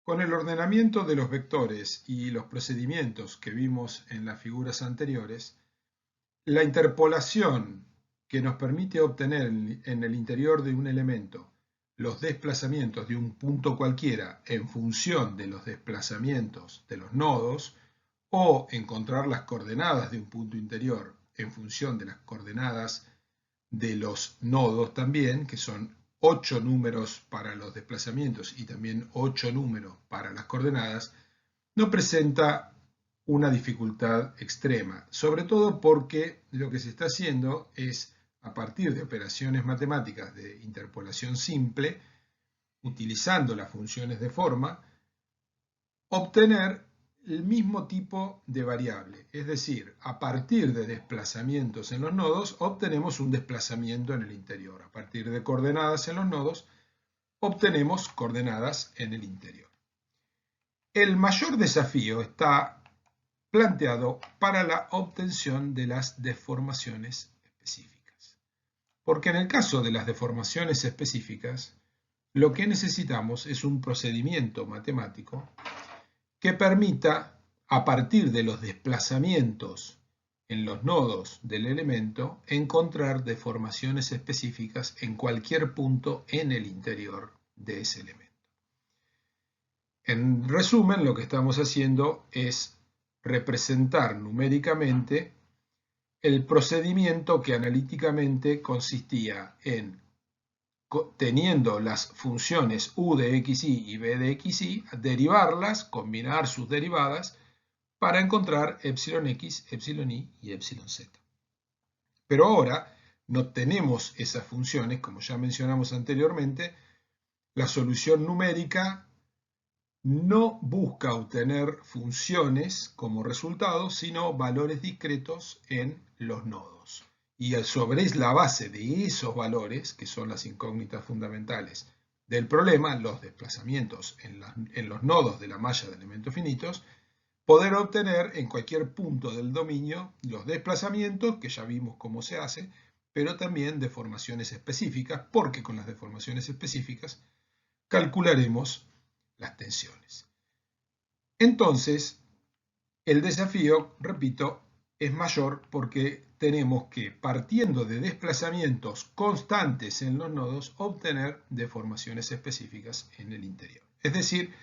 Con el ordenamiento de los vectores y los procedimientos que vimos en las figuras anteriores, la interpolación que nos permite obtener en el interior de un elemento los desplazamientos de un punto cualquiera en función de los desplazamientos de los nodos o encontrar las coordenadas de un punto interior en función de las coordenadas de los nodos también, que son 8 números para los desplazamientos y también 8 números para las coordenadas, no presenta una dificultad extrema, sobre todo porque lo que se está haciendo es, a partir de operaciones matemáticas de interpolación simple, utilizando las funciones de forma, obtener el mismo tipo de variable, es decir, a partir de desplazamientos en los nodos obtenemos un desplazamiento en el interior, a partir de coordenadas en los nodos obtenemos coordenadas en el interior. El mayor desafío está planteado para la obtención de las deformaciones específicas, porque en el caso de las deformaciones específicas lo que necesitamos es un procedimiento matemático que permita, a partir de los desplazamientos en los nodos del elemento, encontrar deformaciones específicas en cualquier punto en el interior de ese elemento. En resumen, lo que estamos haciendo es representar numéricamente el procedimiento que analíticamente consistía en, teniendo las funciones u de xy y b de xy, derivarlas, combinar sus derivadas para encontrar epsilon x, epsilon y epsilon z. Pero ahora no tenemos esas funciones, como ya mencionamos anteriormente. La solución numérica no busca obtener funciones como resultado, sino valores discretos en los nodos. Y sobre la base de esos valores, que son las incógnitas fundamentales del problema, los desplazamientos en los nodos de la malla de elementos finitos, poder obtener en cualquier punto del dominio los desplazamientos, que ya vimos cómo se hace, pero también deformaciones específicas, porque con las deformaciones específicas calcularemos las tensiones. Entonces, el desafío, repito, es mayor porque tenemos que, partiendo de desplazamientos constantes en los nodos, obtener deformaciones específicas en el interior. Es decir,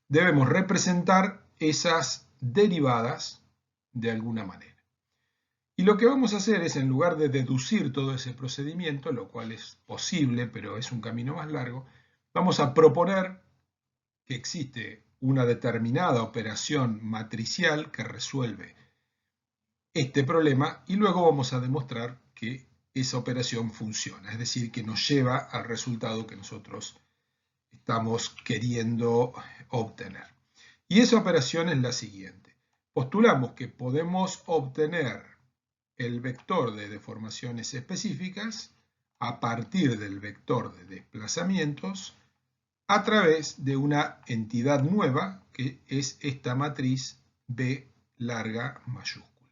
debemos representar esas derivadas de alguna manera. Y lo que vamos a hacer es, en lugar de deducir todo ese procedimiento, lo cual es posible, pero es un camino más largo, vamos a proponer que existe una determinada operación matricial que resuelve este problema y luego vamos a demostrar que esa operación funciona, es decir, que nos lleva al resultado que nosotros estamos queriendo obtener. Y esa operación es la siguiente. Postulamos que podemos obtener el vector de deformaciones específicas a partir del vector de desplazamientos a través de una entidad nueva que es esta matriz B larga mayúscula,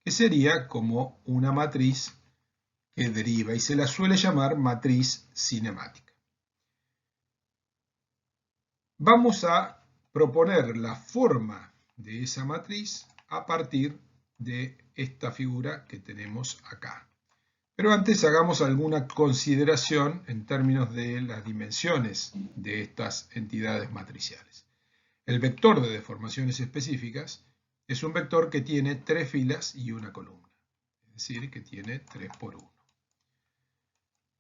que sería como una matriz que deriva y se la suele llamar matriz cinemática. Vamos a proponer la forma de esa matriz a partir de esta figura que tenemos acá. Pero antes hagamos alguna consideración en términos de las dimensiones de estas entidades matriciales. El vector de deformaciones específicas es un vector que tiene 3 filas y una columna, es decir, que tiene 3 por 1.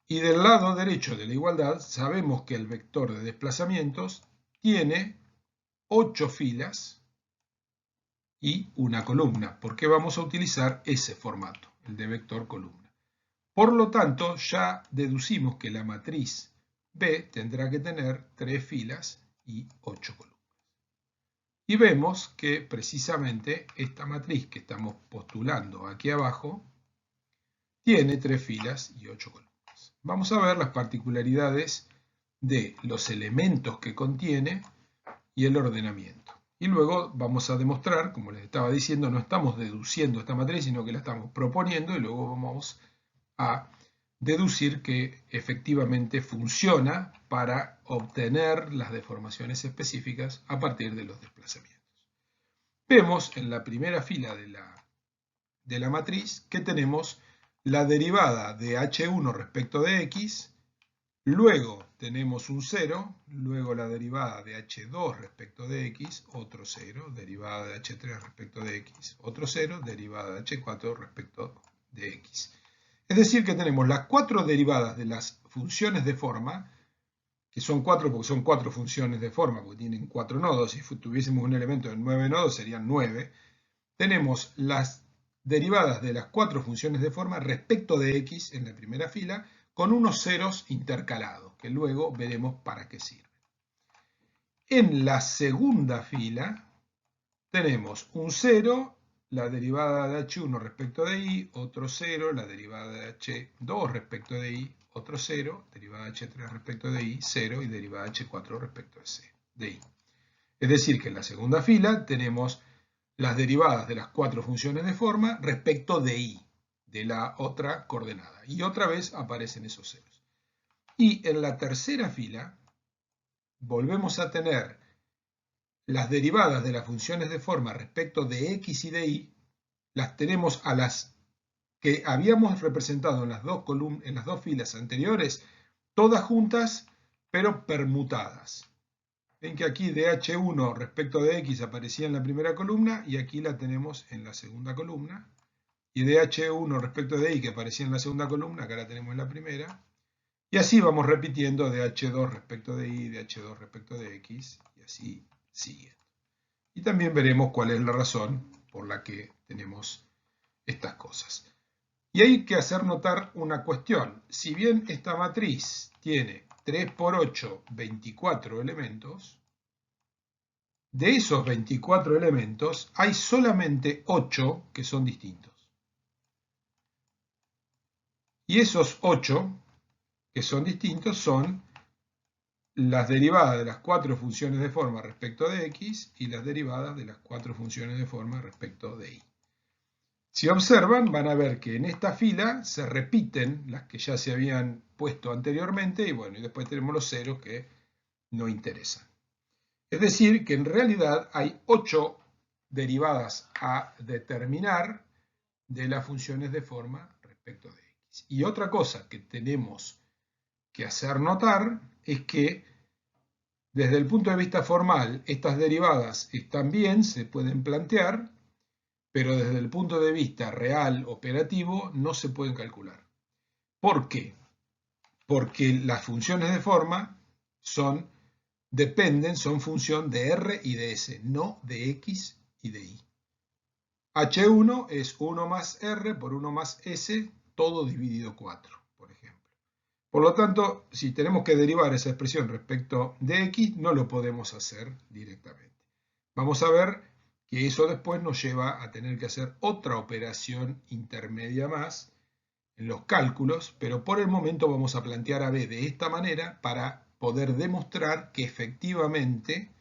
Y del lado derecho de la igualdad sabemos que el vector de desplazamientos tiene 8 filas y una columna, porque vamos a utilizar ese formato, el de vector columna. Por lo tanto, ya deducimos que la matriz B tendrá que tener 3 filas y 8 columnas. Y vemos que precisamente esta matriz que estamos postulando aquí abajo tiene 3 filas y 8 columnas. Vamos a ver las particularidades de los elementos que contiene y el ordenamiento. Y luego vamos a demostrar, como les estaba diciendo, no estamos deduciendo esta matriz, sino que la estamos proponiendo y luego vamos a deducir que efectivamente funciona para obtener las deformaciones específicas a partir de los desplazamientos. Vemos en la primera fila de la matriz que tenemos la derivada de h1 respecto de x, luego tenemos un 0, luego la derivada de h2 respecto de x, otro 0, derivada de h3 respecto de x, otro 0, derivada de h4 respecto de x. Es decir, que tenemos las 4 derivadas de las funciones de forma, que son 4 porque son 4 funciones de forma, porque tienen 4 nodos. Si tuviésemos un elemento de 9 nodos serían 9. Tenemos las derivadas de las 4 funciones de forma respecto de x en la primera fila, con unos ceros intercalados, que luego veremos para qué sirven. En la segunda fila tenemos un 0, la derivada de h1 respecto de y, otro 0, la derivada de h2 respecto de y, otro 0, derivada de h3 respecto de y, 0 y derivada de h4 respecto de y. Es decir, que en la segunda fila tenemos las derivadas de las 4 funciones de forma respecto de y, de la otra coordenada. Y otra vez aparecen esos ceros. Y en la tercera fila volvemos a tener las derivadas de las funciones de forma respecto de x y de y, las tenemos a las que habíamos representado en las dos filas anteriores, todas juntas, pero permutadas. Ven que aquí de h1 respecto de x aparecía en la primera columna y aquí la tenemos en la segunda columna. Y de h1 respecto de y que aparecía en la segunda columna, acá la tenemos en la primera. Y así vamos repitiendo de h2 respecto de y, de h2 respecto de x, y así sigue. Y también veremos cuál es la razón por la que tenemos estas cosas. Y hay que hacer notar una cuestión. Si bien esta matriz tiene 3 por 8, 24 elementos, de esos 24 elementos hay solamente 8 que son distintos. Y esos 8 que son distintos son las derivadas de las 4 funciones de forma respecto de x y las derivadas de las 4 funciones de forma respecto de y. Si observan, van a ver que en esta fila se repiten las que ya se habían puesto anteriormente y bueno, y después tenemos los ceros que no interesan. Es decir, que en realidad hay 8 derivadas a determinar de las funciones de forma respecto de x. Y otra cosa que tenemos que hacer notar es que desde el punto de vista formal estas derivadas están bien, se pueden plantear, pero desde el punto de vista real, operativo, no se pueden calcular. ¿Por qué? Porque las funciones de forma son función de R y de S, no de X y de Y. H1 es 1 más R por 1 más S, todo dividido 4, por ejemplo. Por lo tanto, si tenemos que derivar esa expresión respecto de X, no lo podemos hacer directamente. Vamos a ver que eso después nos lleva a tener que hacer otra operación intermedia más en los cálculos, pero por el momento vamos a plantear a B de esta manera para poder demostrar que efectivamente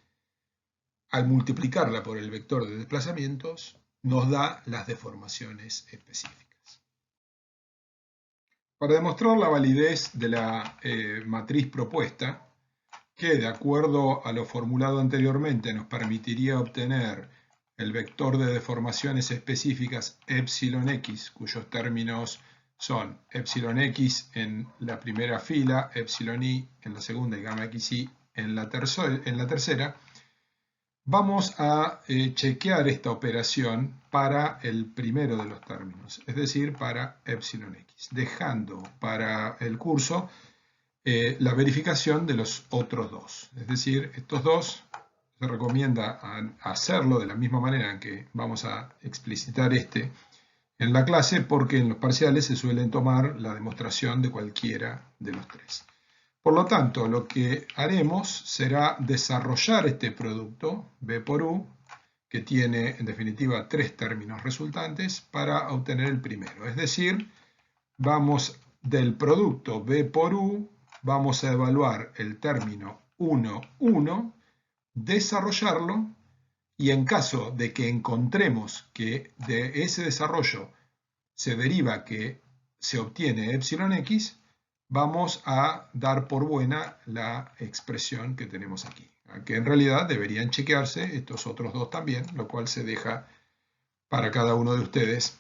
al multiplicarla por el vector de desplazamientos nos da las deformaciones específicas. Para demostrar la validez de la matriz propuesta, que de acuerdo a lo formulado anteriormente nos permitiría obtener el vector de deformaciones específicas epsilon x, cuyos términos son epsilon x en la primera fila, epsilon y en la segunda y gamma xy en la tercera, vamos a chequear esta operación para el primero de los términos, es decir, para epsilon x, dejando para el curso la verificación de los otros dos. Es decir, estos dos se recomienda hacerlo de la misma manera en que vamos a explicitar en la clase, porque en los parciales se suelen tomar la demostración de cualquiera de los tres. Por lo tanto, lo que haremos será desarrollar este producto, B por U, que tiene en definitiva 3 términos resultantes, para obtener el primero. Es decir, vamos del producto B por U, vamos a evaluar el término 1, 1, desarrollarlo y en caso de que encontremos que de ese desarrollo se deriva que se obtiene epsilon x, vamos a dar por buena la expresión que tenemos aquí, que en realidad deberían chequearse estos otros dos también, lo cual se deja para cada uno de ustedes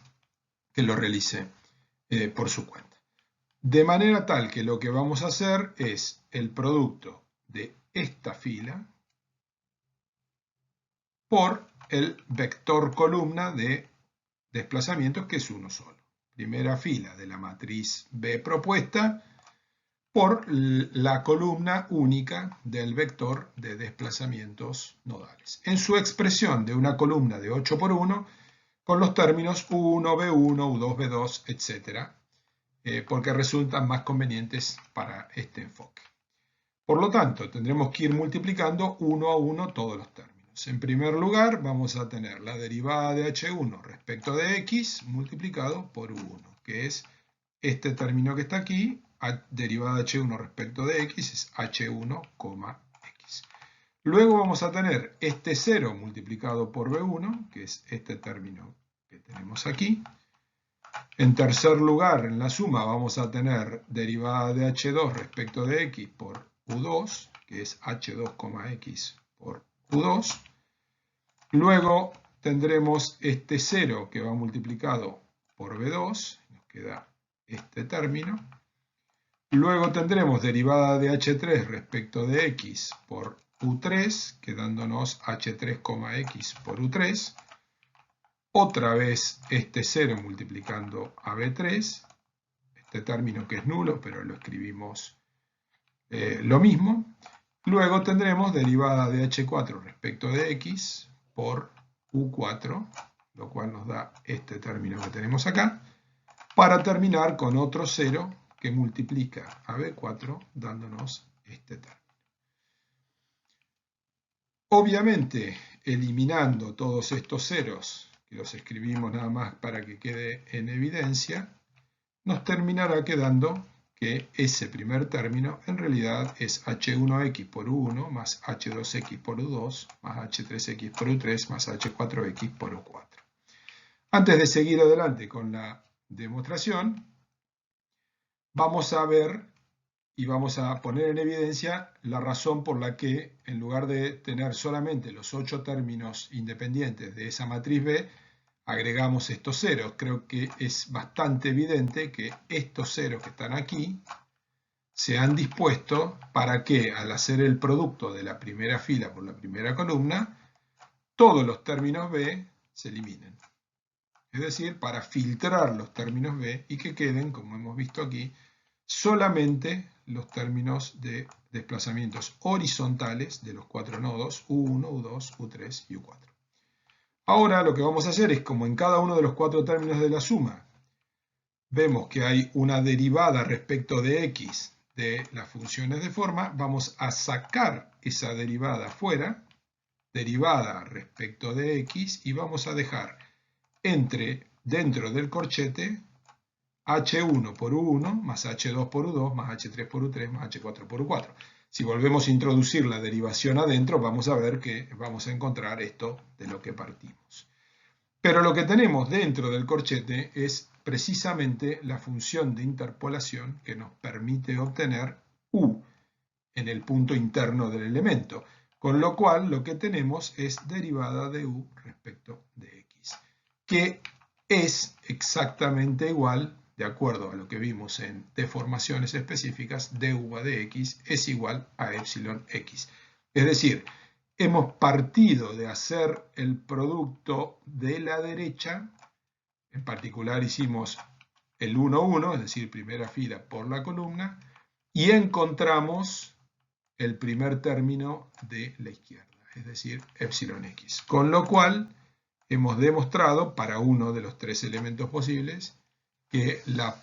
que lo realice por su cuenta. De manera tal que lo que vamos a hacer es el producto de esta fila por el vector columna de desplazamientos, que es uno solo. Primera fila de la matriz B propuesta por la columna única del vector de desplazamientos nodales. En su expresión de una columna de 8 por 1, con los términos U1, B1, U2, B2, etc., porque resultan más convenientes para este enfoque. Por lo tanto, tendremos que ir multiplicando uno a uno todos los términos. En primer lugar, vamos a tener la derivada de h1 respecto de x multiplicado por u1, que es este término que está aquí. Derivada de h1 respecto de x es h1, x. Luego vamos a tener este 0 multiplicado por b1, que es este término que tenemos aquí. En tercer lugar, en la suma, vamos a tener derivada de h2 respecto de x por u2, que es h2, x por u2. Luego tendremos este 0 que va multiplicado por b2, nos queda este término. Luego tendremos derivada de h3 respecto de x por u3, quedándonos h3, x por u3. Otra vez este 0 multiplicando a b3, este término que es nulo, pero lo escribimos lo mismo. Luego tendremos derivada de h4 respecto de x por u4, lo cual nos da este término que tenemos acá, para terminar con otro 0 que multiplica a b4, dándonos este término. Obviamente, eliminando todos estos ceros, que los escribimos nada más para que quede en evidencia, nos terminará quedando que ese primer término en realidad es h1x por u1 más h2x por u2 más h3x por u3 más h4x por u4. Antes de seguir adelante con la demostración, vamos a ver y vamos a poner en evidencia la razón por la que, en lugar de tener solamente los 8 términos independientes de esa matriz B, agregamos estos ceros. Creo que es bastante evidente que estos ceros que están aquí se han dispuesto para que, al hacer el producto de la primera fila por la primera columna, todos los términos B se eliminen. Es decir, para filtrar los términos B y que queden, como hemos visto aquí, solamente los términos de desplazamientos horizontales de los 4 nodos U1, U2, U3 y U4. Ahora lo que vamos a hacer es, como en cada uno de los 4 términos de la suma, vemos que hay una derivada respecto de x de las funciones de forma, vamos a sacar esa derivada fuera, derivada respecto de x, y vamos a dejar dentro del corchete h1 por u1 más h2 por u2 más h3 por u3 más h4 por u4. Si volvemos a introducir la derivación adentro, vamos a ver que vamos a encontrar esto de lo que partimos. Pero lo que tenemos dentro del corchete es precisamente la función de interpolación que nos permite obtener u en el punto interno del elemento, con lo cual lo que tenemos es derivada de u respecto de x, que es exactamente igual, de acuerdo a lo que vimos en deformaciones específicas, du de x es igual a epsilon x. Es decir, hemos partido de hacer el producto de la derecha, en particular hicimos el 1, 1, es decir, primera fila por la columna, y encontramos el primer término de la izquierda, es decir, epsilon x. Con lo cual, hemos demostrado para uno de los 3 elementos posibles que la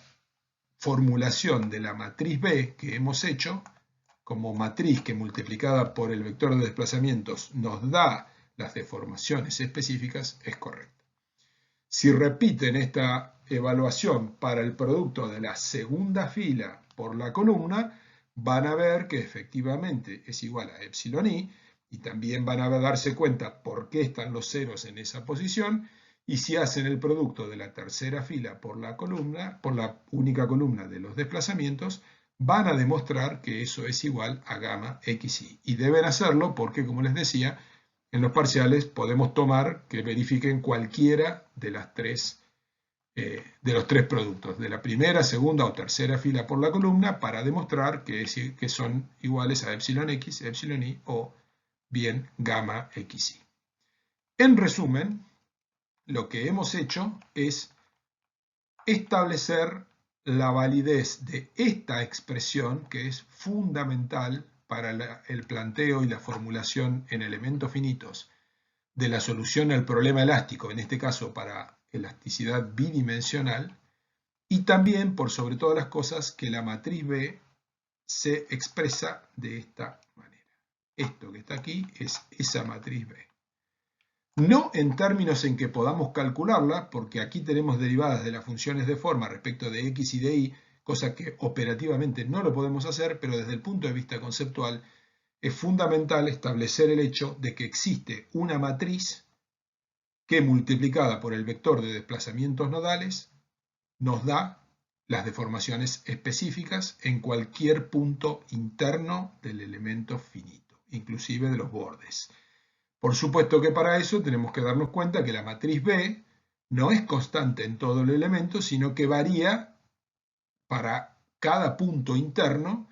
formulación de la matriz B que hemos hecho, como matriz que multiplicada por el vector de desplazamientos nos da las deformaciones específicas, es correcta. Si repiten esta evaluación para el producto de la segunda fila por la columna, van a ver que efectivamente es igual a epsilon i, y también van a darse cuenta por qué están los ceros en esa posición, Y si hacen el producto de la tercera fila por la única columna de los desplazamientos, van a demostrar que eso es igual a gamma xi. Y deben hacerlo porque, como les decía, en los parciales podemos tomar que verifiquen cualquiera de los tres productos, de la primera, segunda o tercera fila por la columna, para demostrar que son iguales a epsilon x, epsilon y o bien gamma xi. En resumen, lo que hemos hecho es establecer la validez de esta expresión, que es fundamental para el planteo y la formulación en elementos finitos de la solución al problema elástico, en este caso para elasticidad bidimensional, y también, por sobre todas las cosas, que la matriz B se expresa de esta manera. Esto que está aquí es esa matriz B. No en términos en que podamos calcularla, porque aquí tenemos derivadas de las funciones de forma respecto de x y de y, cosa que operativamente no lo podemos hacer, pero desde el punto de vista conceptual es fundamental establecer el hecho de que existe una matriz que multiplicada por el vector de desplazamientos nodales nos da las deformaciones específicas en cualquier punto interno del elemento finito, inclusive de los bordes. Por supuesto que para eso tenemos que darnos cuenta que la matriz B no es constante en todo el elemento, sino que varía para cada punto interno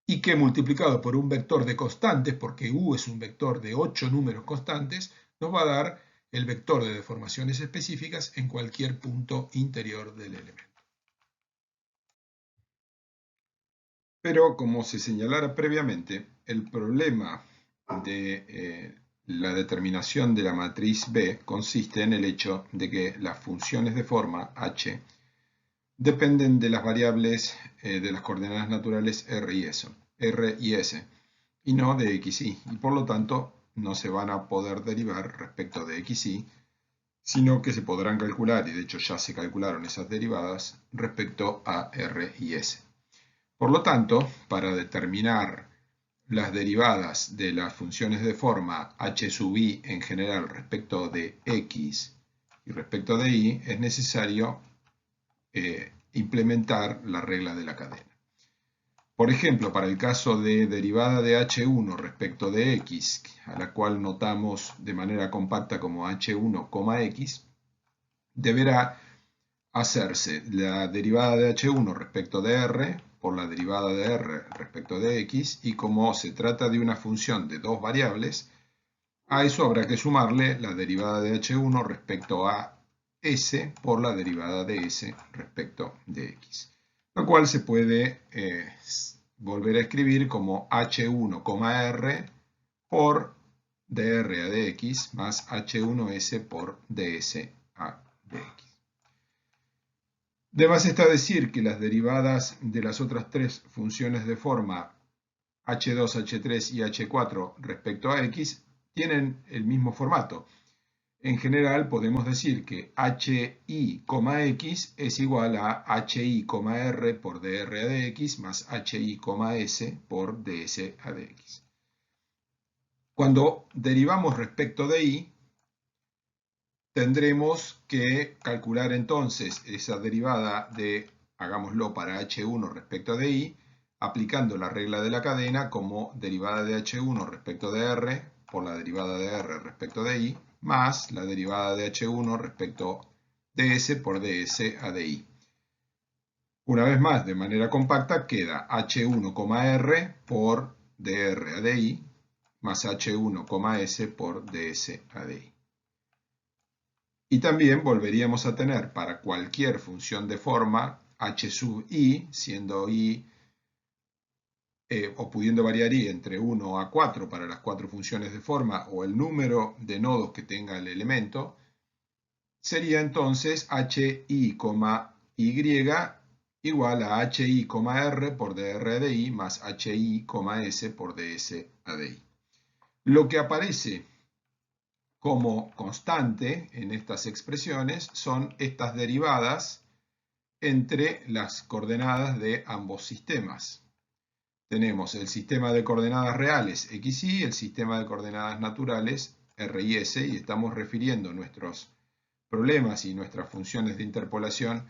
y que multiplicado por un vector de constantes, porque U es un vector de 8 números constantes, nos va a dar el vector de deformaciones específicas en cualquier punto interior del elemento. Pero como se señalara previamente, el problema de la determinación de la matriz B consiste en el hecho de que las funciones de forma h dependen de las variables de las coordenadas naturales r y s, y no de x, y por lo tanto no se van a poder derivar respecto de x, y, sino que se podrán calcular, y de hecho ya se calcularon esas derivadas, respecto a r y s. Por lo tanto, para determinar las derivadas de las funciones de forma h sub i en general respecto de x y respecto de y, es necesario implementar la regla de la cadena. Por ejemplo, para el caso de derivada de h1 respecto de x, a la cual notamos de manera compacta como h1, x, deberá hacerse la derivada de h1 respecto de r por la derivada de r respecto de x, y como se trata de una función de dos variables, a eso habrá que sumarle la derivada de h1 respecto a s por la derivada de s respecto de x, lo cual se puede volver a escribir como h1, r por dr a dx más h1s por ds a dx. De más está decir que las derivadas de las otras tres funciones de forma h2, h3 y h4 respecto a x tienen el mismo formato. En general podemos decir que hi, x es igual a hi, r por dr a dx más hi, s por ds a dx. Cuando derivamos respecto de y, tendremos que calcular entonces esa derivada de, hagámoslo para h1 respecto de y, aplicando la regla de la cadena como derivada de h1 respecto de r por la derivada de r respecto de y, más la derivada de h1 respecto de s por ds a di. Una vez más, de manera compacta, queda h1, r por dr a di más h1, s por ds a di. Y también volveríamos a tener para cualquier función de forma h sub i, siendo i o pudiendo variar i entre 1 a 4 para las cuatro funciones de forma, o el número de nodos que tenga el elemento, sería entonces hi, y igual a hi, r por dr de i más hi, s por ds a di. Lo que aparece como constante en estas expresiones son estas derivadas entre las coordenadas de ambos sistemas. Tenemos el sistema de coordenadas reales x y el sistema de coordenadas naturales r y s, y estamos refiriendo nuestros problemas y nuestras funciones de interpolación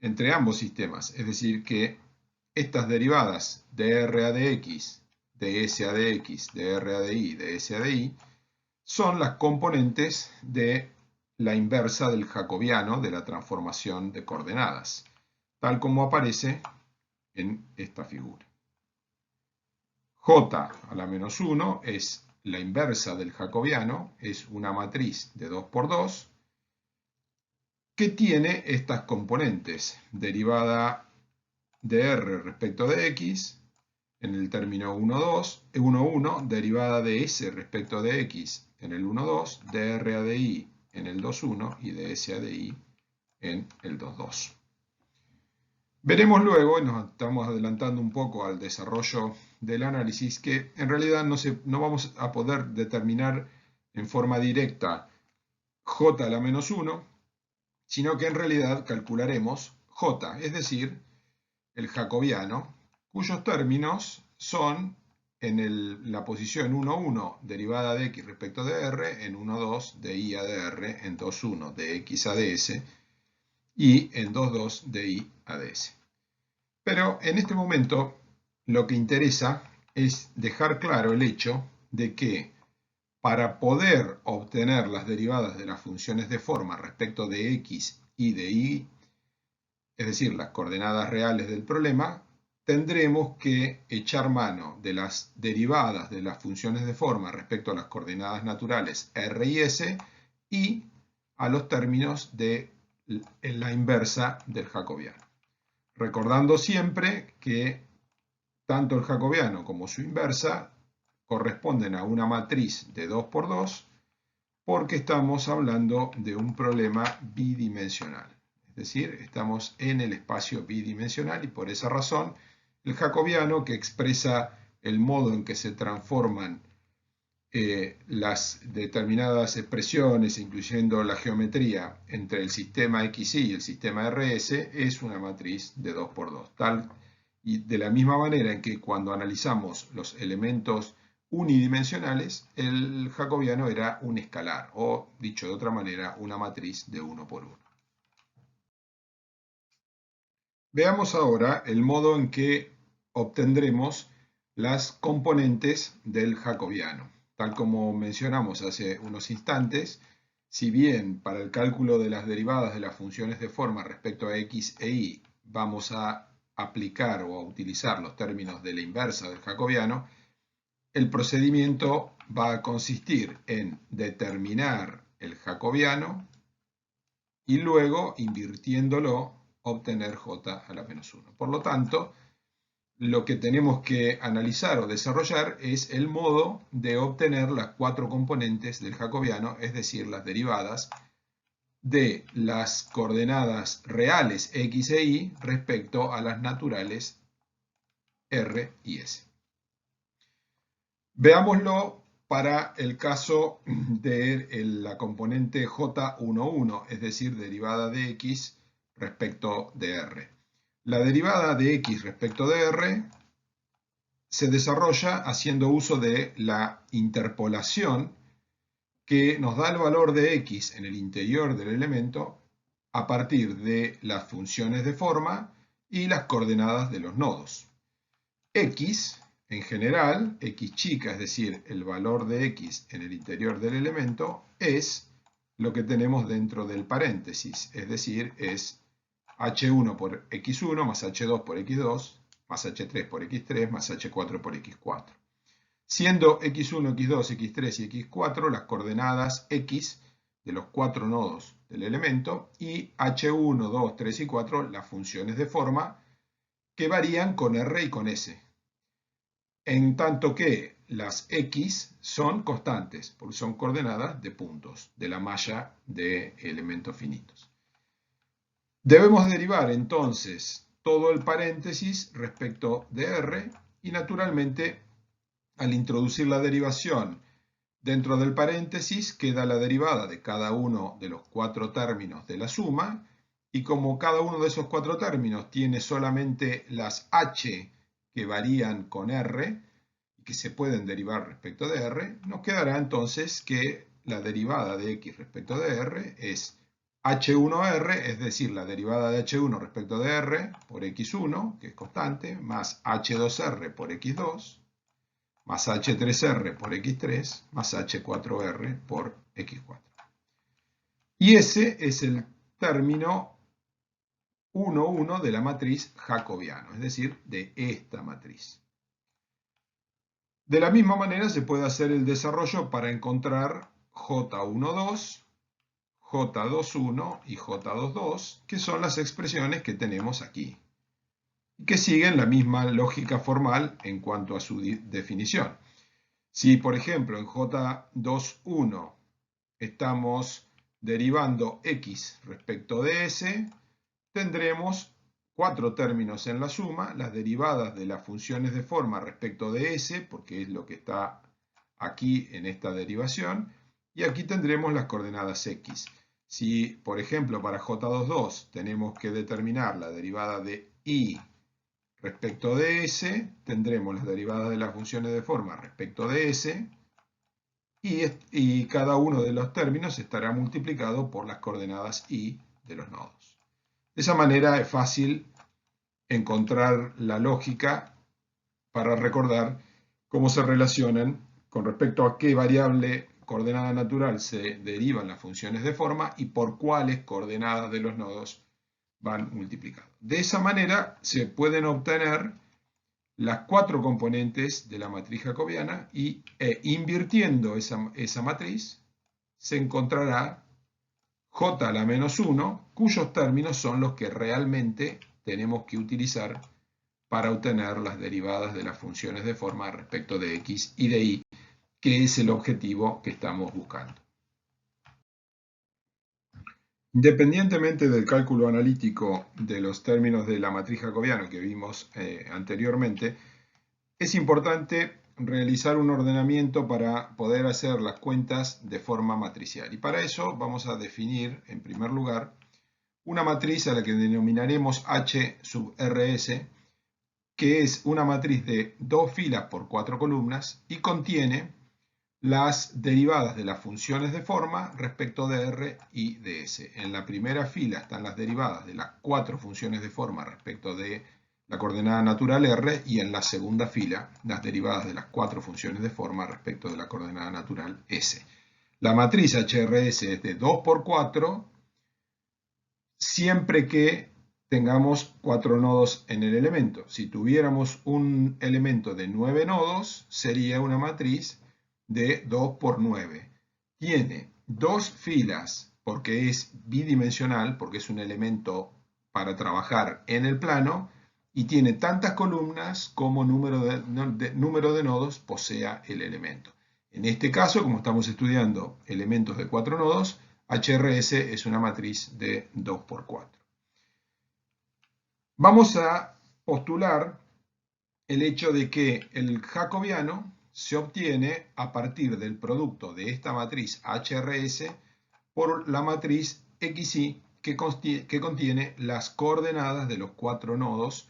entre ambos sistemas. Es decir, que estas derivadas de R a de X, de S a de X, de R a de Y, de S a de Y, son las componentes de la inversa del jacobiano de la transformación de coordenadas, tal como aparece en esta figura. J a la menos 1 es la inversa del jacobiano, es una matriz de 2 por 2 que tiene estas componentes: derivada de R respecto de X en el término 1, 2, 1, 1, derivada de S respecto de X en el 1, 2, de R a de Y en el 2, 1 y de S a de Y en el 2, 2. Veremos luego, y nos estamos adelantando un poco al desarrollo del análisis, que en realidad no vamos a poder determinar en forma directa J a la menos 1, sino que en realidad calcularemos J, es decir, el jacobiano, cuyos términos son en la posición 1, 1, derivada de X respecto de R, en 1, 2, de Y a de R, en 2, 1, de X a de S, y en 2, 2, de Y a de S. Pero en este momento lo que interesa es dejar claro el hecho de que para poder obtener las derivadas de las funciones de forma respecto de X y de Y, es decir, las coordenadas reales del problema, tendremos que echar mano de las derivadas de las funciones de forma respecto a las coordenadas naturales R y S y a los términos de la inversa del jacobiano. Recordando siempre que tanto el jacobiano como su inversa corresponden a una matriz de 2 por 2 porque estamos hablando de un problema bidimensional. Es decir, estamos en el espacio bidimensional y por esa razón el jacobiano, que expresa el modo en que se transforman las determinadas expresiones, incluyendo la geometría, entre el sistema XY y el sistema RS, es una matriz de 2 por 2. Y de la misma manera en que cuando analizamos los elementos unidimensionales, el jacobiano era un escalar, o dicho de otra manera, una matriz de 1 por 1. Veamos ahora el modo en que obtendremos las componentes del jacobiano. Tal como mencionamos hace unos instantes, si bien para el cálculo de las derivadas de las funciones de forma respecto a X e Y vamos a aplicar o a utilizar los términos de la inversa del jacobiano, el procedimiento va a consistir en determinar el jacobiano y luego, invirtiéndolo, obtener J a la menos 1. Por lo tanto, lo que tenemos que analizar o desarrollar es el modo de obtener las 4 componentes del jacobiano, es decir, las derivadas de las coordenadas reales X e Y respecto a las naturales R y S. Veámoslo para el caso de la componente J11, es decir, derivada de X respecto de R. La derivada de X respecto de R se desarrolla haciendo uso de la interpolación que nos da el valor de X en el interior del elemento a partir de las funciones de forma y las coordenadas de los nodos. X, en general, X chica, es decir, el valor de X en el interior del elemento, es lo que tenemos dentro del paréntesis, es decir, es H1 por X1 más H2 por X2 más H3 por X3 más H4 por X4. Siendo X1, X2, X3 y X4 las coordenadas X de los 4 nodos del elemento y H1, 2, 3 y 4 las funciones de forma que varían con R y con S. En tanto que las X son constantes, porque son coordenadas de puntos de la malla de elementos finitos. Debemos derivar entonces todo el paréntesis respecto de R y naturalmente al introducir la derivación dentro del paréntesis queda la derivada de cada uno de los 4 términos de la suma y como cada uno de esos 4 términos tiene solamente las H que varían con R y que se pueden derivar respecto de R, nos quedará entonces que la derivada de X respecto de R es H1R, es decir, la derivada de H1 respecto de R por X1, que es constante, más H2R por X2, más H3R por X3, más H4R por X4. Y ese es el término 1,1 de la matriz jacobiano, es decir, de esta matriz. De la misma manera se puede hacer el desarrollo para encontrar J12, J21 y J22, que son las expresiones que tenemos aquí, y que siguen la misma lógica formal en cuanto a su definición. Si, por ejemplo, en J21 estamos derivando x respecto de s, tendremos 4 términos en la suma, las derivadas de las funciones de forma respecto de s, porque es lo que está aquí en esta derivación, y aquí tendremos las coordenadas x. Si, por ejemplo, para J22 tenemos que determinar la derivada de y respecto de s, tendremos las derivadas de las funciones de forma respecto de s, y cada uno de los términos estará multiplicado por las coordenadas y de los nodos. De esa manera es fácil encontrar la lógica para recordar cómo se relacionan con respecto a qué variable coordenada natural se derivan las funciones de forma y por cuáles coordenadas de los nodos van multiplicados. De esa manera se pueden obtener las 4 componentes de la matriz jacobiana y invirtiendo esa matriz se encontrará j a la menos 1, cuyos términos son los que realmente tenemos que utilizar para obtener las derivadas de las funciones de forma respecto de x y de y, que es el objetivo que estamos buscando. Independientemente del cálculo analítico de los términos de la matriz jacobiana que vimos anteriormente, es importante realizar un ordenamiento para poder hacer las cuentas de forma matricial. Y para eso vamos a definir, en primer lugar, una matriz a la que denominaremos H sub RS, que es una matriz de 2 filas por 4 columnas y contiene las derivadas de las funciones de forma respecto de R y de S. En la primera fila están las derivadas de las 4 funciones de forma respecto de la coordenada natural R, y en la segunda fila las derivadas de las 4 funciones de forma respecto de la coordenada natural S. La matriz HRS es de 2 por 4 siempre que tengamos 4 nodos en el elemento. Si tuviéramos un elemento de 9 nodos, sería una matriz de 2 por 9. Tiene 2 filas porque es bidimensional, porque es un elemento para trabajar en el plano, y tiene tantas columnas como número de nodos posea el elemento. En este caso, como estamos estudiando elementos de 4 nodos, HRS es una matriz de 2 por 4. Vamos a postular el hecho de que el jacobiano se obtiene a partir del producto de esta matriz HRS por la matriz XY que contiene las coordenadas de los 4 nodos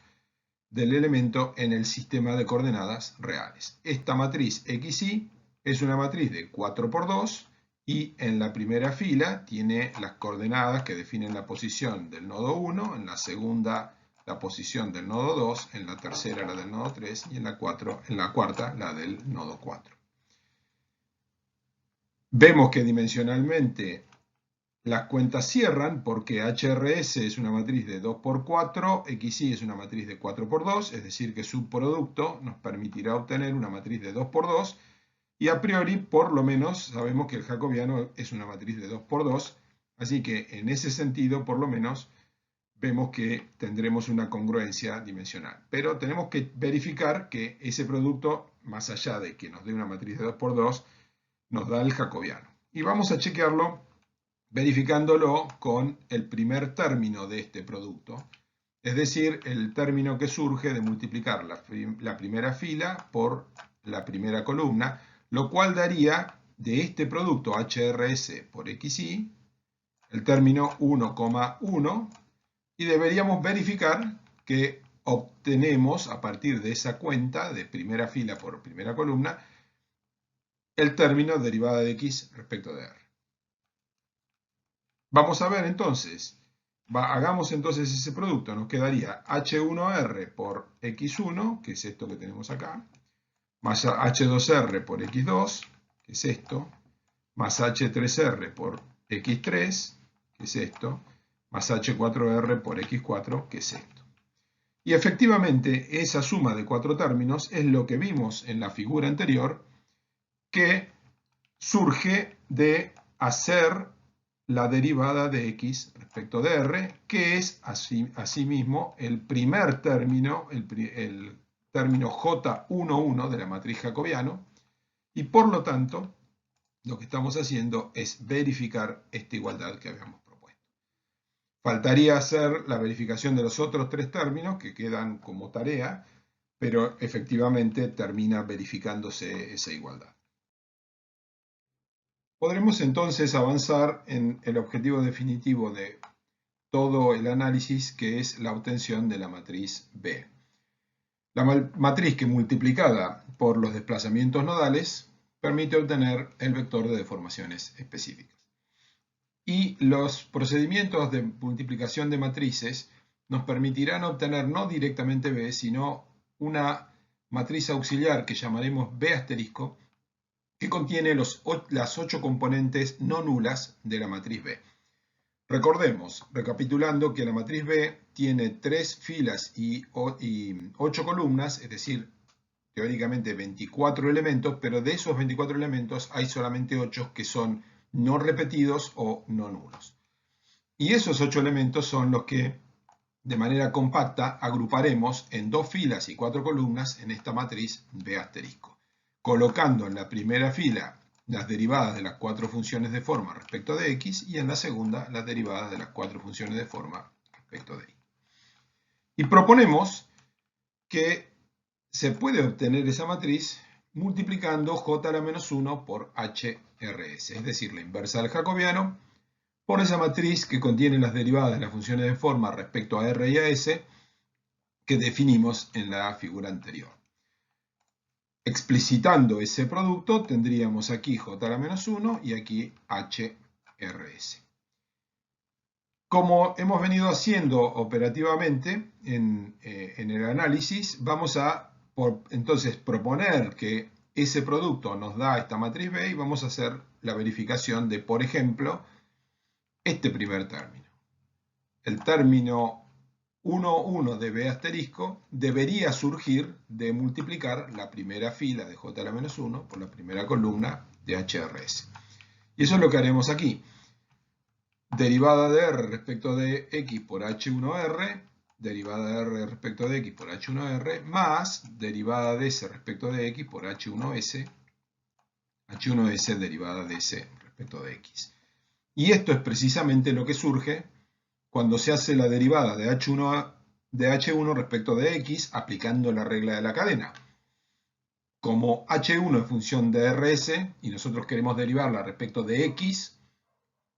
del elemento en el sistema de coordenadas reales. Esta matriz XY es una matriz de 4 por 2 y en la primera fila tiene las coordenadas que definen la posición del nodo 1, en la segunda la posición del nodo 2, en la tercera la del nodo 3 y en la cuarta la del nodo 4. Vemos que dimensionalmente las cuentas cierran porque HRS es una matriz de 2 por 4, XY es una matriz de 4 por 2, es decir que su producto nos permitirá obtener una matriz de 2 por 2, y a priori por lo menos sabemos que el jacobiano es una matriz de 2 por 2, así que en ese sentido por lo menos vemos que tendremos una congruencia dimensional. Pero tenemos que verificar que ese producto, más allá de que nos dé una matriz de 2 por 2, nos da el jacobiano. Y vamos a chequearlo verificándolo con el primer término de este producto, es decir, el término que surge de multiplicar la primera fila por la primera columna, lo cual daría de este producto HRS por XY el término 1,1, y deberíamos verificar que obtenemos a partir de esa cuenta de primera fila por primera columna el término derivada de x respecto de r. Vamos a ver entonces, hagamos entonces ese producto, nos quedaría H1R por X1, que es esto que tenemos acá, más H2R por X2, que es esto, más H3R por X3, que es esto, más H4R por X4, que es esto. Y efectivamente, esa suma de cuatro términos es lo que vimos en la figura anterior, que surge de hacer la derivada de x respecto de r, que es asimismo el primer término, el término J11 de la matriz jacobiano, y por lo tanto, lo que estamos haciendo es verificar esta igualdad que habíamos propuesto. Faltaría hacer la verificación de los otros tres términos que quedan como tarea, pero efectivamente termina verificándose esa igualdad. Podremos entonces avanzar en el objetivo definitivo de todo el análisis, que es la obtención de la matriz B. La matriz que multiplicada por los desplazamientos nodales permite obtener el vector de deformaciones específicas. Y los procedimientos de multiplicación de matrices nos permitirán obtener no directamente B, sino una matriz auxiliar que llamaremos B asterisco, que contiene las 8 componentes no nulas de la matriz B. Recordemos, recapitulando, que la matriz B tiene 3 filas y 8 columnas, es decir, teóricamente 24 elementos, pero de esos 24 elementos hay solamente 8 que son no repetidos o no nulos. Y esos 8 elementos son los que, de manera compacta, agruparemos en 2 filas y 4 columnas en esta matriz B asterisco, colocando en la primera fila las derivadas de las 4 funciones de forma respecto de x y en la segunda las derivadas de las 4 funciones de forma respecto de y. Y proponemos que se puede obtener esa matriz multiplicando j a la menos 1 por HRS, es decir, la inversa del jacobiano, por esa matriz que contiene las derivadas de las funciones de forma respecto a R y a S que definimos en la figura anterior. Explicitando ese producto, tendríamos aquí j a la menos 1 y aquí HRS. Como hemos venido haciendo operativamente en el análisis, vamos a entonces proponer que ese producto nos da esta matriz B y vamos a hacer la verificación de, por ejemplo, este primer término. El término 1,1 de B asterisco debería surgir de multiplicar la primera fila de j a la menos 1 por la primera columna de HRS. Y eso es lo que haremos aquí. Derivada de R respecto de X por H1R, derivada de R respecto de X por H1R, más derivada de S respecto de X por H1S, H1S derivada de S respecto de X. Y esto es precisamente lo que surge cuando se hace la derivada de H1 respecto de X aplicando la regla de la cadena. Como H1 es función de RS y nosotros queremos derivarla respecto de X,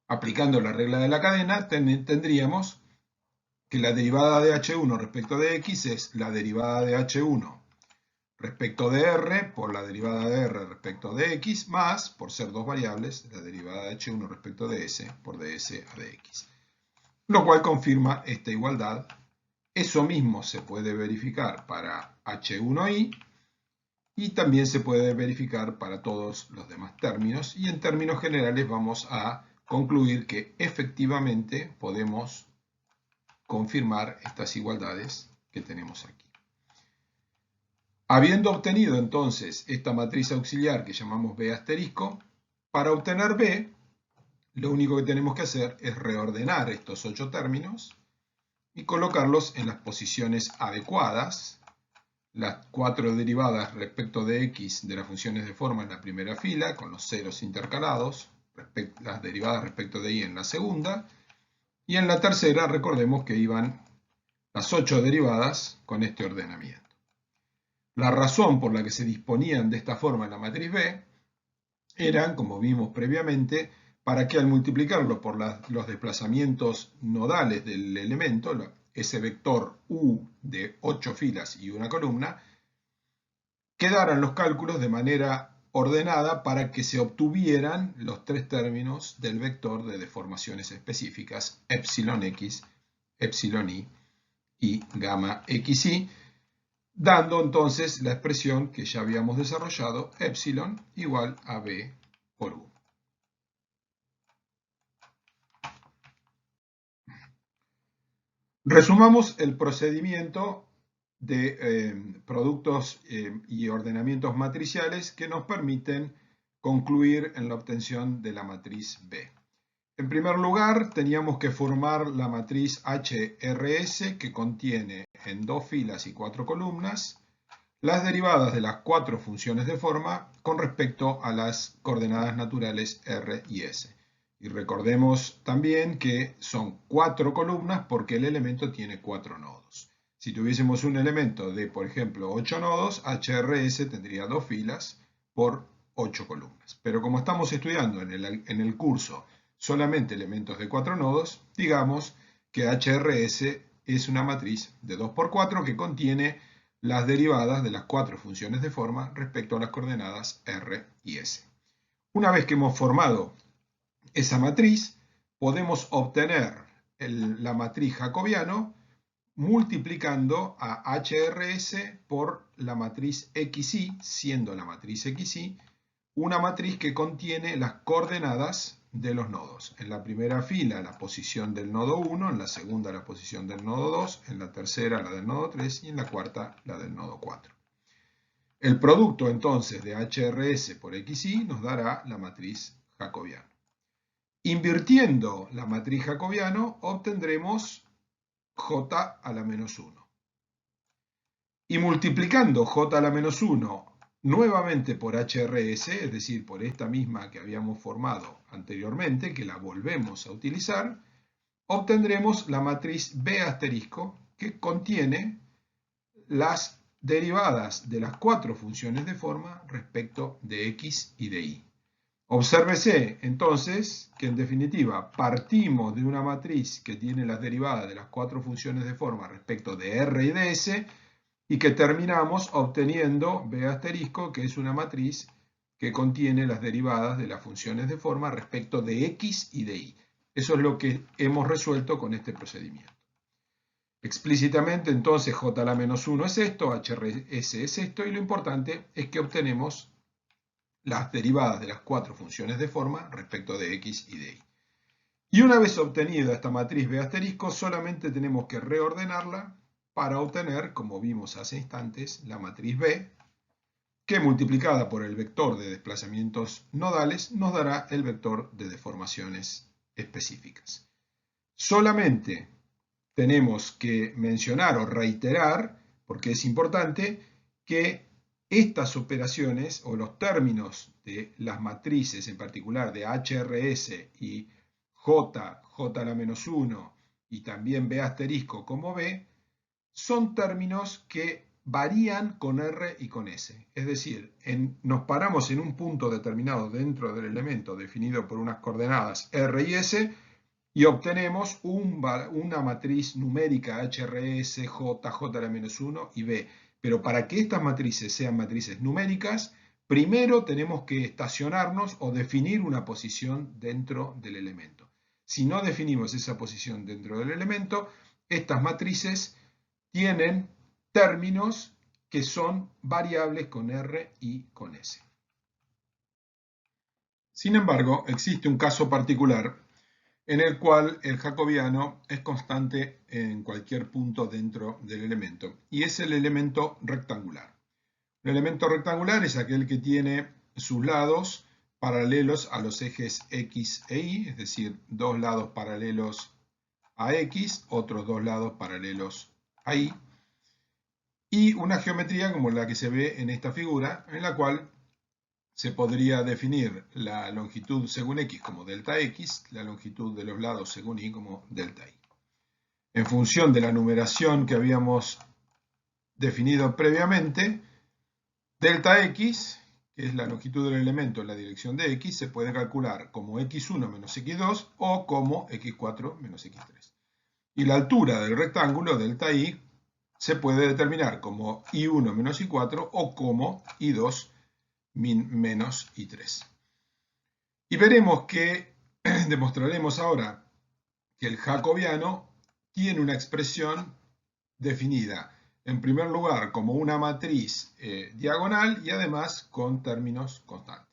aplicando la regla de la cadena, tendríamos que la derivada de H1 respecto de X es la derivada de H1 respecto de R por la derivada de R respecto de X, más, por ser dos variables, la derivada de H1 respecto de S por ds a dx. Lo cual confirma esta igualdad. Eso mismo se puede verificar para H1i y también se puede verificar para todos los demás términos. Y en términos generales vamos a concluir que efectivamente podemos confirmar estas igualdades que tenemos aquí. Habiendo obtenido entonces esta matriz auxiliar que llamamos B asterisco, para obtener B, lo único que tenemos que hacer es reordenar estos 8 términos y colocarlos en las posiciones adecuadas. Las 4 derivadas respecto de x de las funciones de forma en la primera fila, con los ceros intercalados, las derivadas respecto de y en la segunda, y en la tercera recordemos que iban las 8 derivadas con este ordenamiento. La razón por la que se disponían de esta forma en la matriz B eran, como vimos previamente, para que al multiplicarlo por los desplazamientos nodales del elemento, ese vector U de 8 filas y una columna, quedaran los cálculos de manera ordenada para que se obtuvieran los tres términos del vector de deformaciones específicas, epsilon x, epsilon y gamma xi, dando entonces la expresión que ya habíamos desarrollado, epsilon igual a b por u. Resumamos el procedimiento de productos y ordenamientos matriciales que nos permiten concluir en la obtención de la matriz B. En primer lugar, teníamos que formar la matriz HRS que contiene en 2 filas y 4 columnas las derivadas de las 4 funciones de forma con respecto a las coordenadas naturales R y S. Y recordemos también que son 4 columnas porque el elemento tiene 4 nodos. Si tuviésemos un elemento de, por ejemplo, 8 nodos, HRS tendría 2 filas por 8 columnas. Pero como estamos estudiando en el curso solamente elementos de 4 nodos, digamos que HRS es una matriz de 2 por 4 que contiene las derivadas de las 4 funciones de forma respecto a las coordenadas R y S. Una vez que hemos formado esa matriz, podemos obtener la matriz jacobiano multiplicando a HRS por la matriz XY, siendo la matriz XY una matriz que contiene las coordenadas de los nodos. En la primera fila la posición del nodo 1, en la segunda la posición del nodo 2, en la tercera la del nodo 3 y en la cuarta la del nodo 4. El producto entonces de HRS por XY nos dará la matriz jacobiana. Invirtiendo la matriz jacobiano obtendremos J a la menos 1. Y multiplicando J a la menos 1 nuevamente por HRS, es decir, por esta misma que habíamos formado anteriormente, que la volvemos a utilizar, obtendremos la matriz B asterisco que contiene las derivadas de las 4 funciones de forma respecto de X y de Y. Obsérvese entonces que en definitiva partimos de una matriz que tiene las derivadas de las 4 funciones de forma respecto de R y de S y que terminamos obteniendo B asterisco, que es una matriz que contiene las derivadas de las funciones de forma respecto de X y de Y. Eso es lo que hemos resuelto con este procedimiento. Explícitamente entonces J a la menos 1 es esto, HRS es esto, y lo importante es que obtenemos las derivadas de las 4 funciones de forma respecto de X y de Y. Y una vez obtenida esta matriz B asterisco, solamente tenemos que reordenarla para obtener, como vimos hace instantes, la matriz B, que multiplicada por el vector de desplazamientos nodales nos dará el vector de deformaciones específicas. Solamente tenemos que mencionar o reiterar, porque es importante, que estas operaciones o los términos de las matrices, en particular de HRS y J a la menos 1 y también B asterisco como B, son términos que varían con R y con S. Es decir, nos paramos en un punto determinado dentro del elemento definido por unas coordenadas R y S y obtenemos una matriz numérica HRS, J a la menos 1 y B. Pero para que estas matrices sean matrices numéricas, primero tenemos que estacionarnos o definir una posición dentro del elemento. Si no definimos esa posición dentro del elemento, estas matrices tienen términos que son variables con R y con S. Sin embargo, existe un caso particular en el cual el jacobiano es constante en cualquier punto dentro del elemento, y es el elemento rectangular. El elemento rectangular es aquel que tiene sus lados paralelos a los ejes X e Y, es decir, dos lados paralelos a X, otros dos lados paralelos a Y, y una geometría como la que se ve en esta figura, en la cual se podría definir la longitud según X como delta X, la longitud de los lados según Y como delta Y. En función de la numeración que habíamos definido previamente, delta X, que es la longitud del elemento en la dirección de X, se puede calcular como X1 menos X2 o como X4 menos X3. Y la altura del rectángulo, delta Y, se puede determinar como I1 menos I4 o como I2 min menos i3. Y veremos que, demostraremos ahora que el jacobiano tiene una expresión definida, en primer lugar, como una matriz diagonal y además con términos constantes.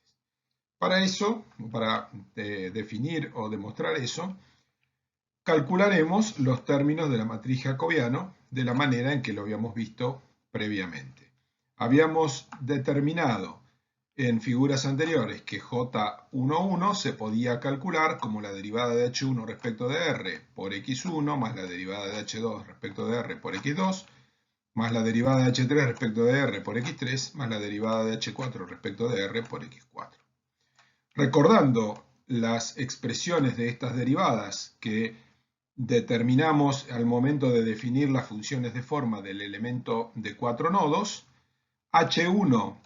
Para eso, para definir o demostrar eso, calcularemos los términos de la matriz jacobiano de la manera en que lo habíamos visto previamente. Habíamos determinado en figuras anteriores que J11 se podía calcular como la derivada de H1 respecto de R por X1 más la derivada de H2 respecto de R por X2 más la derivada de H3 respecto de R por X3 más la derivada de H4 respecto de R por X4. Recordando las expresiones de estas derivadas que determinamos al momento de definir las funciones de forma del elemento de 4 nodos, H1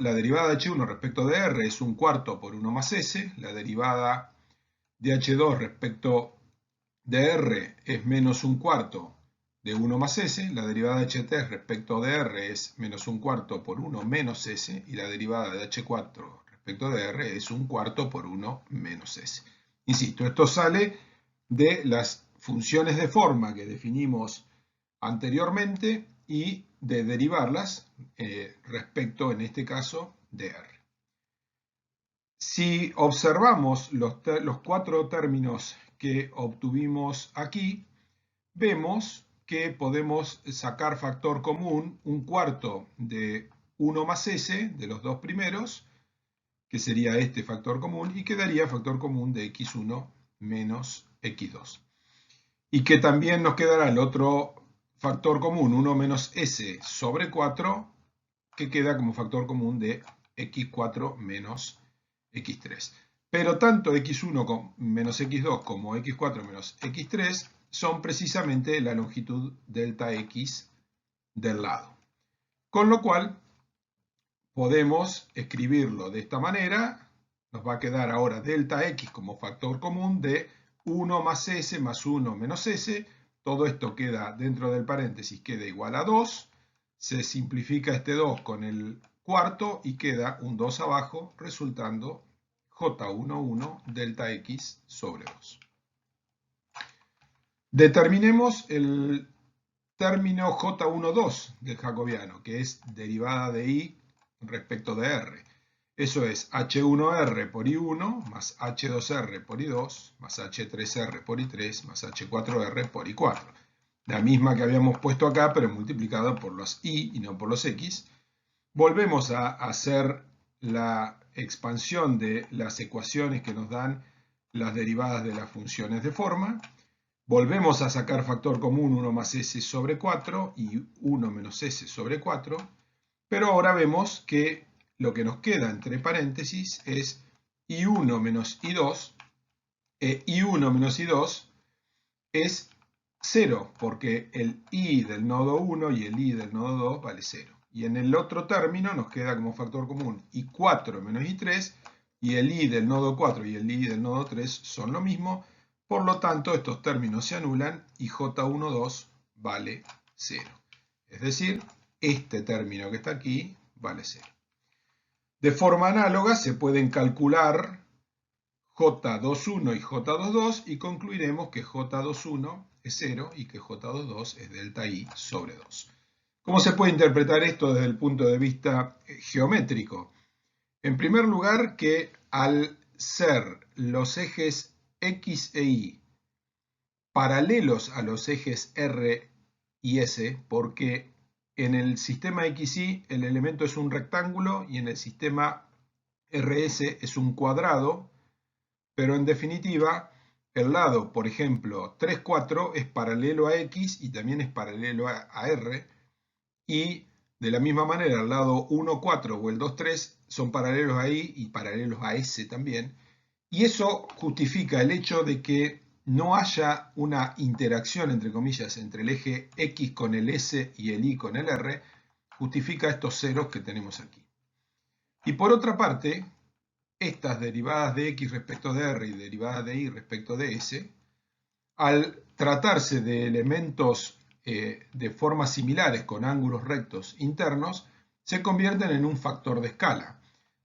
la derivada de H1 respecto de R es un cuarto por 1 más S, la derivada de H2 respecto de R es menos un cuarto de 1 más S, la derivada de H3 respecto de R es menos un cuarto por 1 menos S, y la derivada de H4 respecto de R es un cuarto por 1 menos S. Insisto, esto sale de las funciones de forma que definimos anteriormente y de derivarlas respecto, en este caso, de R. Si observamos los 4 términos que obtuvimos aquí, vemos que podemos sacar factor común un cuarto de 1 más S de los dos primeros, que sería este factor común, y quedaría factor común de X1 menos X2. Y que también nos quedará el otro factor común, 1 menos S sobre 4, que queda como factor común de X4 menos X3. Pero tanto X1 menos X2 como X4 menos X3 son precisamente la longitud delta X del lado. Con lo cual, podemos escribirlo de esta manera. Nos va a quedar ahora delta X como factor común de 1 más S más 1 menos S. Todo esto queda dentro del paréntesis, queda igual a 2. Se simplifica este 2 con el cuarto y queda un 2 abajo, resultando J11 delta X sobre 2. Determinemos el término J12 del jacobiano, que es derivada de I respecto de R. Eso es H1R por I1 más H2R por I2 más H3R por I3 más H4R por I4. La misma que habíamos puesto acá, pero multiplicada por los I y no por los X. Volvemos a hacer la expansión de las ecuaciones que nos dan las derivadas de las funciones de forma. Volvemos a sacar factor común 1 más S sobre 4 y 1 menos S sobre 4. Pero ahora vemos que lo que nos queda entre paréntesis es I1 menos I2. I1 menos I2 es 0, porque el I del nodo 1 y el I del nodo 2 vale 0. Y en el otro término nos queda como factor común I4 menos I3, y el I del nodo 4 y el I del nodo 3 son lo mismo. Por lo tanto, estos términos se anulan y J12 vale 0. Es decir, este término que está aquí vale 0. De forma análoga se pueden calcular J21 y J22 y concluiremos que J21 es 0 y que J22 es delta I sobre 2. ¿Cómo se puede interpretar esto desde el punto de vista geométrico? En primer lugar, que al ser los ejes X e Y paralelos a los ejes R y S, porque en el sistema XY el elemento es un rectángulo y en el sistema RS es un cuadrado, pero en definitiva el lado, por ejemplo, 3, 4 es paralelo a X y también es paralelo a R, y de la misma manera el lado 1, 4 o el 2, 3 son paralelos a Y y paralelos a S también. Y eso justifica el hecho de que no haya una interacción, entre comillas, entre el eje X con el S y el Y con el R, justifica estos ceros que tenemos aquí. Y por otra parte, estas derivadas de X respecto de R y derivadas de Y respecto de S, al tratarse de elementos de formas similares con ángulos rectos internos, se convierten en un factor de escala.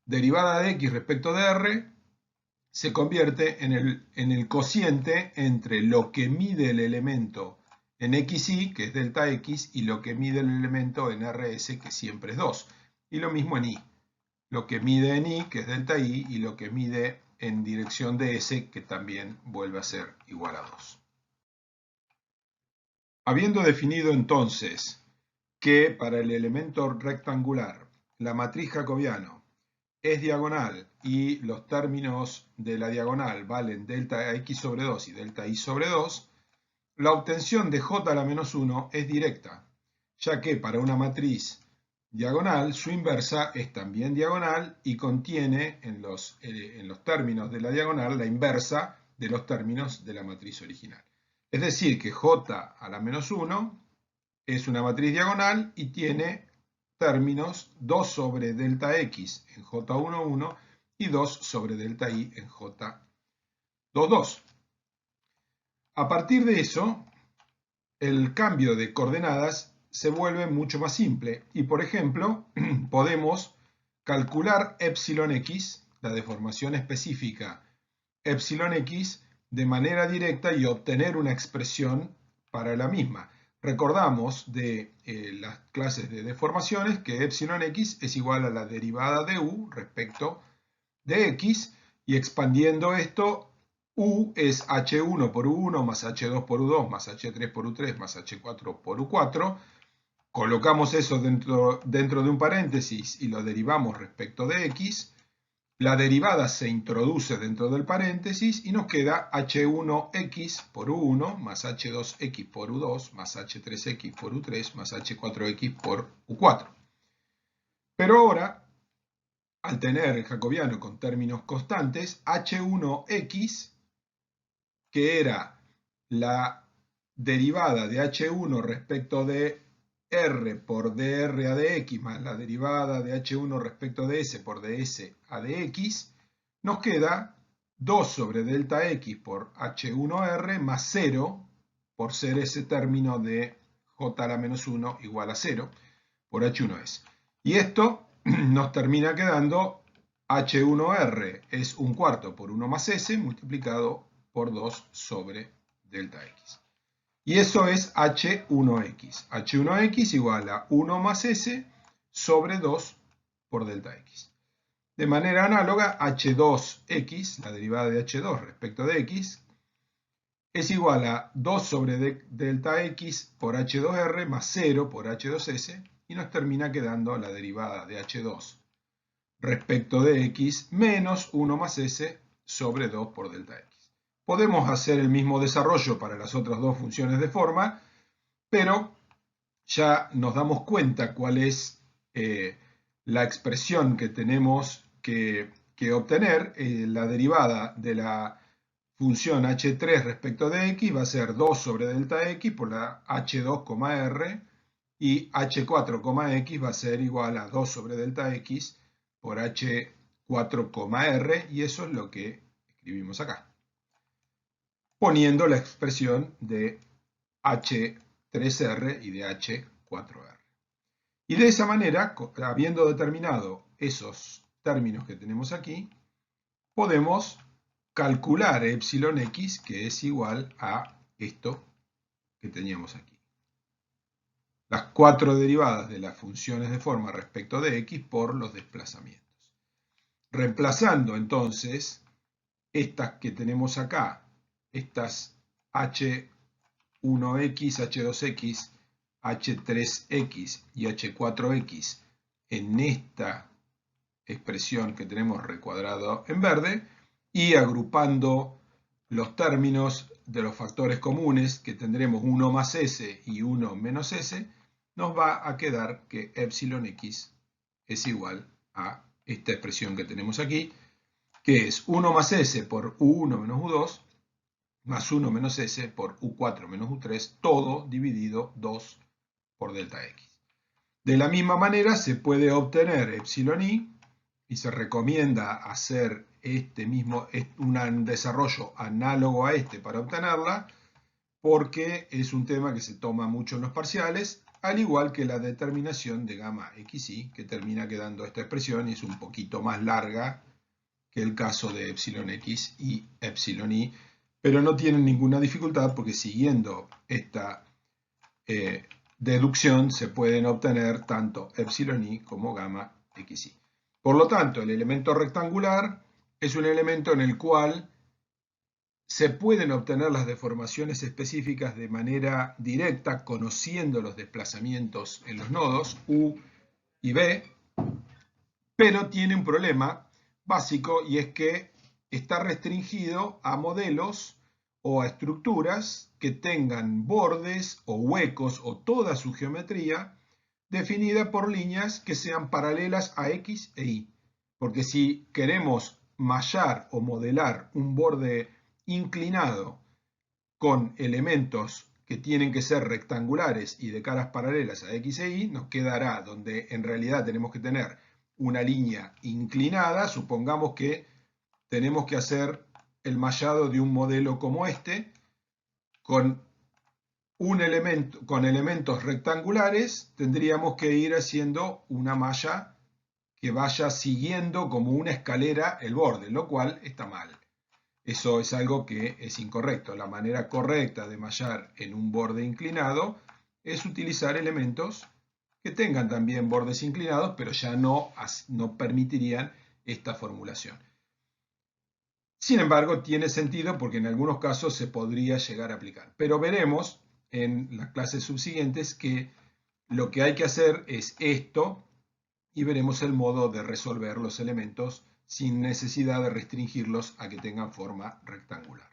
derivada de x respecto de r se convierte en el cociente entre lo que mide el elemento en xy, que es delta x, y lo que mide el elemento en rs, que siempre es 2. Y lo mismo en y. Lo que mide en y, que es delta y, y lo que mide en dirección de s, que también vuelve a ser igual a 2. Habiendo definido entonces que para el elemento rectangular la matriz jacobiano es diagonal y los términos de la diagonal valen delta x sobre 2 y delta y sobre 2, la obtención de j a la menos 1 es directa, ya que para una matriz diagonal su inversa es también diagonal y contiene en los términos de la diagonal la inversa de los términos de la matriz original. Es decir, que j a la menos 1 es una matriz diagonal y tiene términos 2 sobre delta x en j11 y 2 sobre delta y en j22. A partir de eso, el cambio de coordenadas se vuelve mucho más simple y, por ejemplo, podemos calcular epsilon x, la deformación específica epsilon x, de manera directa y obtener una expresión para la misma. Recordamos de las clases de deformaciones que epsilon x es igual a la derivada de u respecto de x, y expandiendo esto, u es h1 por u1 más h2 por u2 más h3 por u3 más h4 por u4. Colocamos eso dentro de un paréntesis y lo derivamos respecto de x. La derivada se introduce dentro del paréntesis y nos queda h1x por u1 más h2x por u2 más h3x por u3 más h4x por u4. Pero ahora, al tener el jacobiano con términos constantes, h1x, que era la derivada de h1 respecto de r por dr a dx más la derivada de h1 respecto de s por ds a dx, nos queda 2 sobre delta x por h1r más 0, por ser ese término de j a la menos 1 igual a 0, por h1s. Y esto nos termina quedando h1r es 1/4 por 1 más s multiplicado por 2 sobre delta x. Y eso es h1x. h1x igual a 1 más s sobre 2 por delta x. De manera análoga, h2x, la derivada de h2 respecto de x, es igual a 2 sobre delta x por h2r más 0 por h2s, y nos termina quedando la derivada de h2 respecto de x menos 1 más s sobre 2 por delta x. Podemos hacer el mismo desarrollo para las otras dos funciones de forma, pero ya nos damos cuenta cuál es la expresión que tenemos que obtener. La derivada de la función h3 respecto de x va a ser 2 sobre delta x por la h2,r, y h4,x va a ser igual a 2 sobre delta x por h4,r, y eso es lo que escribimos acá, poniendo la expresión de h3r y de h4r. Y de esa manera, habiendo determinado esos términos que tenemos aquí, podemos calcular epsilon x, que es igual a esto que teníamos aquí. Las 4 derivadas de las funciones de forma respecto de x por los desplazamientos. Reemplazando entonces estas que tenemos acá, estas h1x, h2x, h3x y h4x en esta expresión que tenemos recuadrado en verde, y agrupando los términos de los factores comunes, que tendremos 1 más s y 1 menos s, nos va a quedar que epsilon x es igual a esta expresión que tenemos aquí, que es 1 más s por u1 menos u2 más 1 menos s por u4 menos u3, todo dividido 2 por delta x. De la misma manera se puede obtener epsilon y se recomienda hacer un desarrollo análogo a este para obtenerla, porque es un tema que se toma mucho en los parciales. al igual que la determinación de gamma xi, que termina quedando esta expresión y es un poquito más larga que el caso de epsilon x y epsilon y, pero no tienen ninguna dificultad porque siguiendo esta deducción se pueden obtener tanto epsilon i como gamma xi. Por lo tanto, el elemento rectangular es un elemento en el cual se pueden obtener las deformaciones específicas de manera directa, conociendo los desplazamientos en los nodos U y B, pero tiene un problema básico y es que está restringido a modelos o a estructuras que tengan bordes o huecos o toda su geometría definida por líneas que sean paralelas a X e Y. Porque si queremos mallar o modelar un borde inclinado con elementos que tienen que ser rectangulares y de caras paralelas a X e Y, nos quedará donde en realidad tenemos que tener una línea inclinada. Supongamos que tenemos que hacer el mallado de un modelo como este con elementos rectangulares. Tendríamos que ir haciendo una malla que vaya siguiendo como una escalera el borde, lo cual está mal. Eso es algo que es incorrecto. La manera correcta de mallar en un borde inclinado es utilizar elementos que tengan también bordes inclinados, pero ya no permitirían esta formulación. Sin embargo, tiene sentido porque en algunos casos se podría llegar a aplicar. Pero veremos en las clases subsiguientes que lo que hay que hacer es esto y veremos el modo de resolver los elementos sin necesidad de restringirlos a que tengan forma rectangular.